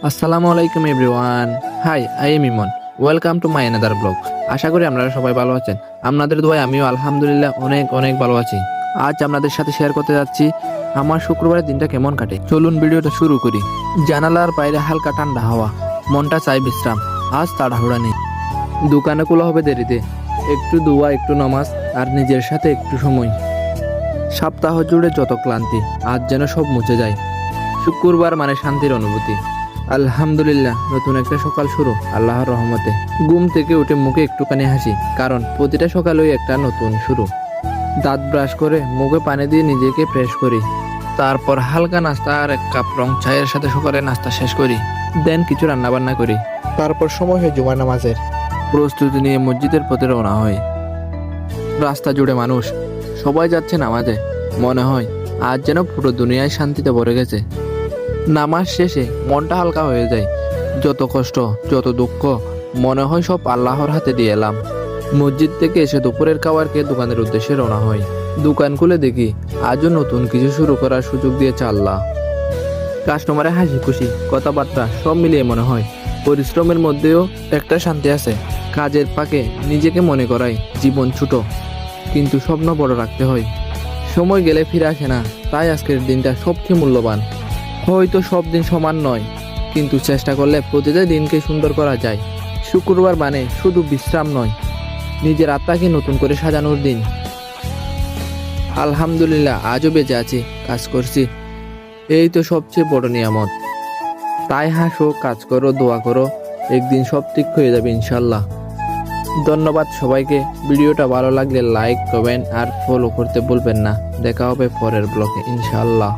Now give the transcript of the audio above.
আসসালামু আলাইকুম everyone. Hi, I am Emon. Welcome to my another blog. আশা করি আপনারা সবাই ভালো আছেন। আপনাদের দোয়ায় আমিও আলহামদুলিল্লাহ অনেক অনেক ভালো আছি। আজ আপনাদের সাথে শেয়ার করতে যাচ্ছি আমার শুক্রবারের দিনটা কেমন কাটে। চলুন ভিডিওটা শুরু করি। জানালার বাইরে হালকা ঠান্ডা হাওয়া, মনটা চাই বিশ্রাম। আজ তাড়াহুড়া নেই, দোকানে খোলা হবে দেরিতে। একটু দোয়া, একটু নামাজ আর নিজের সাথে একটু সময়। সপ্তাহ জুড়ে যত ক্লান্তি আজ যেন সব মুছে যায়। শুক্রবার মানে শান্তির অনুভূতি। আলহামদুলিল্লাহ, নতুন একটা সকাল শুরু আল্লাহর রহমতে। ঘুম থেকে উঠে মুখে একটুখানি হাসি, কারণ প্রতিটা সকালেই একটা নতুন শুরু। দাঁত ব্রাশ করে মুখে পানি দিয়ে নিজেকে ফ্রেশ করি। তারপর হালকা নাস্তা আর এক কাপ রং চায়ের সাথে সকালে নাস্তা শেষ করি। দেন কিছু রান্নাবান্না করি। তারপর সময় হয় জুমা নামাজের। প্রস্তুতি নিয়ে মসজিদের পথে রওনা হয়। রাস্তা জুড়ে মানুষ, সবাই যাচ্ছে নামাজে। মনে হয় আজ যেন পুরো দুনিয়ায় শান্তিতে ভরে গেছে। নামাজ শেষে মনটা হালকা হয়ে যায়। যত কষ্ট, যত দুঃখ মনে হয় সব আল্লাহর হাতে দিয়ে এলাম। মসজিদ থেকে এসে দুপুরের খাবার খেয়ে দোকানের উদ্দেশ্যে রওনা হয়। দোকান খুলে দেখি আজও নতুন কিছু শুরু করার সুযোগ দিয়েছে আল্লাহ। কাস্টমারের হাসি খুশি, কথাবার্তা সব মিলিয়ে মনে হয় পরিশ্রমের মধ্যেও একটা শান্তি আছে। কাজের ফাঁকে নিজেকে মনে করাই জীবন ছোট, কিন্তু স্বপ্ন বড় রাখতে হয়। সময় গেলে ফিরে আসে না, তাই আজকের দিনটা সবচেয়ে মূল্যবান। হয়তো সব দিন সমান নয়, কিন্তু চেষ্টা করলে প্রতিটা দিনকে সুন্দর করা যায়। শুক্রবার মানে শুধু বিশ্রাম নয়, নিজের আত্মাকে নতুন করে সাজানোর দিন। আলহামদুলিল্লাহ, আজও বেঁচে আছি, কাজ করছি, এই তো সবচেয়ে বড় নিয়ামত। তাই হাসো, কাজ করো, দোয়া করো, একদিন সব ঠিক হয়ে যাবে ইনশাল্লাহ। ধন্যবাদ সবাইকে। ভিডিওটা ভালো লাগলে লাইক, কমেন্ট আর ফলো করতে ভুলবেন না। দেখা হবে পরের ব্লগে ইনশাল্লাহ।